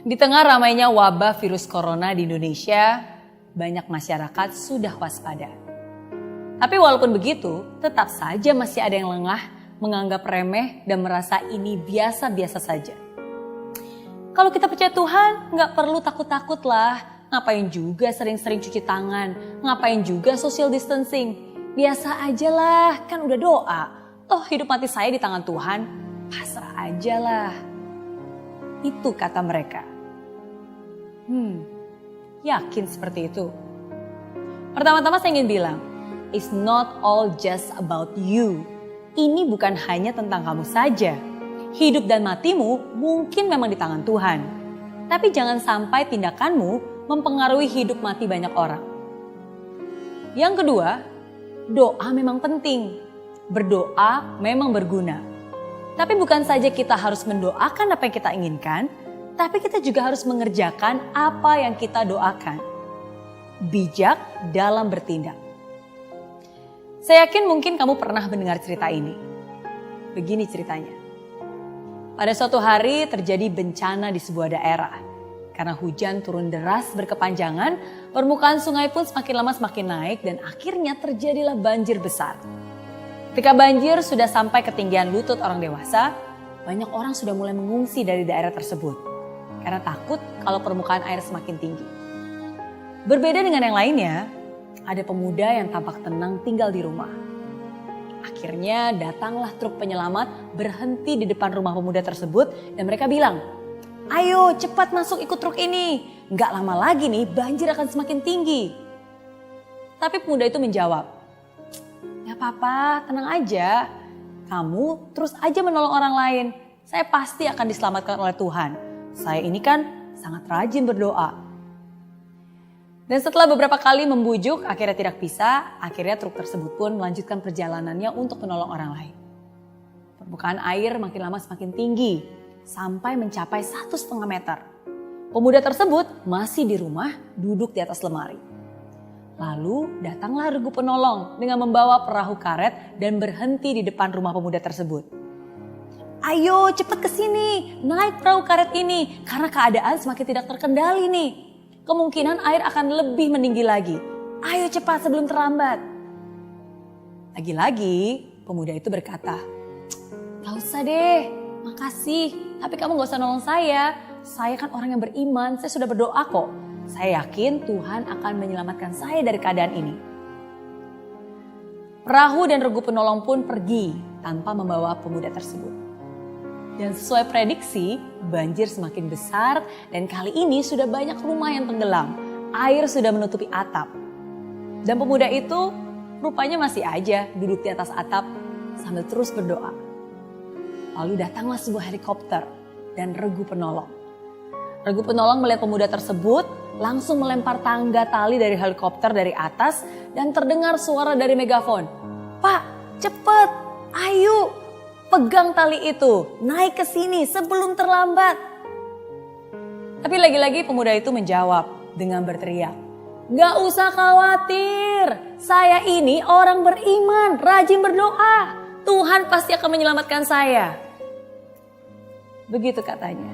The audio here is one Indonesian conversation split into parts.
Di tengah ramainya wabah virus corona di Indonesia, banyak masyarakat sudah waspada. Tapi walaupun begitu, tetap saja masih ada yang lengah, menganggap remeh, dan merasa ini biasa-biasa saja. Kalau kita percaya Tuhan, nggak perlu takut-takut lah. Ngapain juga sering-sering cuci tangan, ngapain juga social distancing. Biasa aja lah, kan udah doa. Toh hidup mati saya di tangan Tuhan, pasrah aja lah. Itu kata mereka. Yakin seperti itu? Pertama-tama saya ingin bilang, it's not all just about you. Ini bukan hanya tentang kamu saja. Hidup dan matimu mungkin memang di tangan Tuhan. Tapi jangan sampai tindakanmu mempengaruhi hidup mati banyak orang. Yang kedua, doa memang penting. Berdoa memang berguna. Tapi bukan saja kita harus mendoakan apa yang kita inginkan, tapi kita juga harus mengerjakan apa yang kita doakan. Bijak dalam bertindak. Saya yakin mungkin kamu pernah mendengar cerita ini. Begini ceritanya. Pada suatu hari terjadi bencana di sebuah daerah. Karena hujan turun deras berkepanjangan, permukaan sungai pun semakin lama semakin naik dan akhirnya terjadilah banjir besar. Ketika banjir sudah sampai ketinggian lutut orang dewasa, banyak orang sudah mulai mengungsi dari daerah tersebut. Karena takut kalau permukaan air semakin tinggi. Berbeda dengan yang lainnya, ada pemuda yang tampak tenang tinggal di rumah. Akhirnya datanglah truk penyelamat berhenti di depan rumah pemuda tersebut dan mereka bilang, "Ayo cepat masuk ikut truk ini, nggak lama lagi nih banjir akan semakin tinggi." Tapi pemuda itu menjawab, "Gak apa-apa, tenang aja. Kamu terus aja menolong orang lain. Saya pasti akan diselamatkan oleh Tuhan. Saya ini kan sangat rajin berdoa." Dan setelah beberapa kali membujuk, akhirnya tidak bisa, akhirnya truk tersebut pun melanjutkan perjalanannya untuk menolong orang lain. Permukaan air makin lama semakin tinggi, sampai mencapai 1,5 meter. Pemuda tersebut masih di rumah, duduk di atas lemari. Lalu datanglah regu penolong dengan membawa perahu karet dan berhenti di depan rumah pemuda tersebut. "Ayo cepat ke sini, naik perahu karet ini karena keadaan semakin tidak terkendali nih. Kemungkinan air akan lebih meninggi lagi. Ayo cepat sebelum terlambat." Lagi-lagi pemuda itu berkata, "Gak usah deh, makasih. Tapi kamu gak usah nolong saya. Saya kan orang yang beriman, saya sudah berdoa kok. Saya yakin Tuhan akan menyelamatkan saya dari keadaan ini." Perahu dan regu penolong pun pergi tanpa membawa pemuda tersebut. Dan sesuai prediksi, banjir semakin besar dan kali ini sudah banyak rumah yang tenggelam. Air sudah menutupi atap. Dan pemuda itu rupanya masih aja duduk di atas atap sambil terus berdoa. Lalu datanglah sebuah helikopter dan regu penolong. Regu penolong melihat pemuda tersebut, langsung melempar tangga tali dari helikopter dari atas dan terdengar suara dari megafon. "Pak, cepet, ayo. Pegang tali itu, naik ke sini sebelum terlambat." Tapi lagi-lagi pemuda itu menjawab dengan berteriak, "Gak usah khawatir, saya ini orang beriman, rajin berdoa. Tuhan pasti akan menyelamatkan saya." Begitu katanya.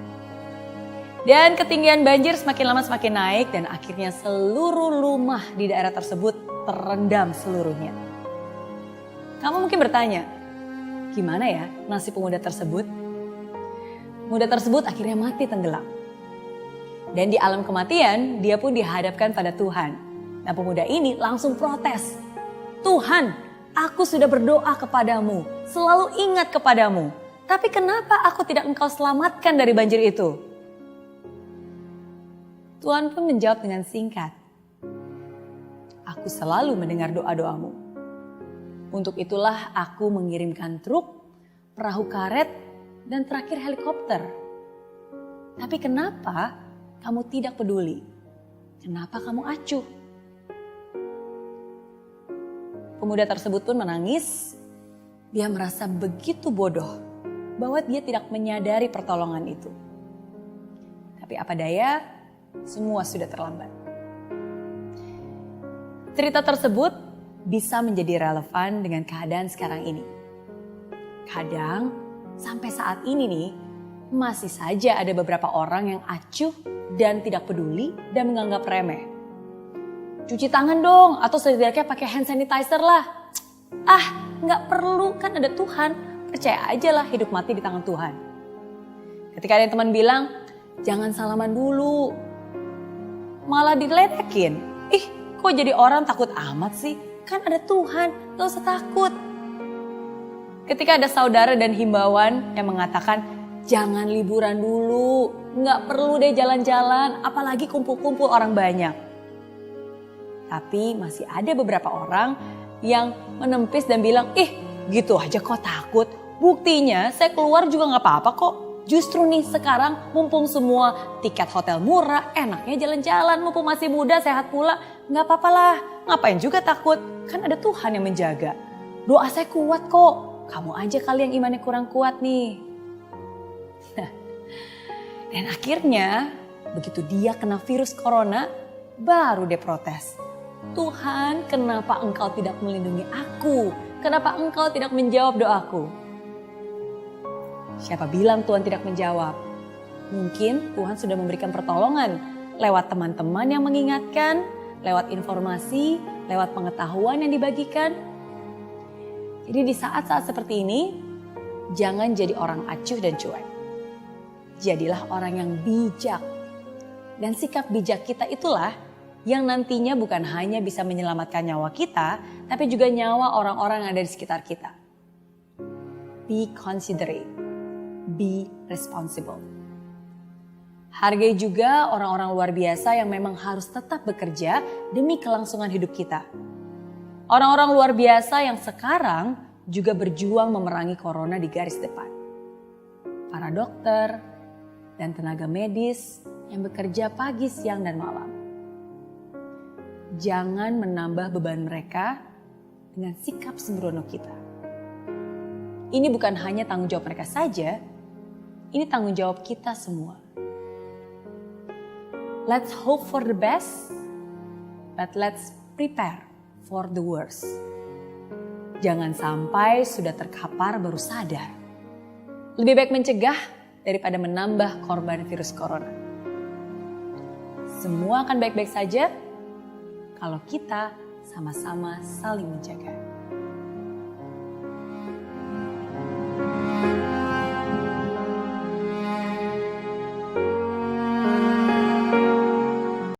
Dan ketinggian banjir semakin lama semakin naik dan akhirnya seluruh rumah di daerah tersebut terendam seluruhnya. Kamu mungkin bertanya, gimana ya nasib pemuda tersebut? Pemuda tersebut akhirnya mati tenggelam. Dan di alam kematian dia pun dihadapkan pada Tuhan. Nah pemuda ini langsung protes. "Tuhan, aku sudah berdoa kepadamu, selalu ingat kepadamu. Tapi kenapa aku tidak Engkau selamatkan dari banjir itu?" Tuhan pun menjawab dengan singkat, "Aku selalu mendengar doa-doamu. Untuk itulah aku mengirimkan truk, perahu karet, dan terakhir helikopter. Tapi kenapa kamu tidak peduli? Kenapa kamu acuh?" Pemuda tersebut pun menangis. Dia merasa begitu bodoh bahwa dia tidak menyadari pertolongan itu. Tapi apa daya, semua sudah terlambat. Cerita tersebut bisa menjadi relevan dengan keadaan sekarang ini. Kadang sampai saat ini nih, masih saja ada beberapa orang yang acuh dan tidak peduli dan menganggap remeh. Cuci tangan dong, atau setidaknya pakai hand sanitizer lah. Nggak perlu, kan ada Tuhan. Percaya aja lah, hidup mati di tangan Tuhan. Ketika ada teman bilang, jangan salaman dulu. Malah diledekin. Kok jadi orang takut amat sih? Kan ada Tuhan, gak usah takut. Ketika ada saudara dan himbauan yang mengatakan, jangan liburan dulu. Gak perlu deh jalan-jalan, apalagi kumpul-kumpul orang banyak. Tapi masih ada beberapa orang yang menempis dan bilang, gitu aja kok takut. Buktinya saya keluar juga gak apa-apa kok. Justru nih sekarang mumpung semua tiket hotel murah, enaknya jalan-jalan, mumpung masih muda, sehat pula. Gak apa-apa lah, ngapain juga takut, kan ada Tuhan yang menjaga. Doa saya kuat kok, kamu aja kali yang imannya kurang kuat nih. Dan akhirnya begitu dia kena virus corona, baru dia protes. Tuhan, kenapa engkau tidak melindungi aku? Kenapa engkau tidak menjawab doaku? Siapa bilang Tuhan tidak menjawab? Mungkin Tuhan sudah memberikan pertolongan lewat teman-teman yang mengingatkan, lewat informasi, lewat pengetahuan yang dibagikan. Jadi di saat-saat seperti ini, jangan jadi orang acuh dan cuek. Jadilah orang yang bijak. Dan sikap bijak kita itulah yang nantinya bukan hanya bisa menyelamatkan nyawa kita, tapi juga nyawa orang-orang yang ada di sekitar kita. Be considerate. Be responsible. Hargai juga orang-orang luar biasa yang memang harus tetap bekerja demi kelangsungan hidup kita. Orang-orang luar biasa yang sekarang juga berjuang memerangi corona di garis depan. Para dokter dan tenaga medis yang bekerja pagi, siang, dan malam. Jangan menambah beban mereka dengan sikap sembrono kita. Ini bukan hanya tanggung jawab mereka saja, ini tanggung jawab kita semua. Let's hope for the best, but let's prepare for the worst. Jangan sampai sudah terkapar baru sadar. Lebih baik mencegah daripada menambah korban virus corona. Semua akan baik-baik saja kalau kita sama-sama saling menjaga.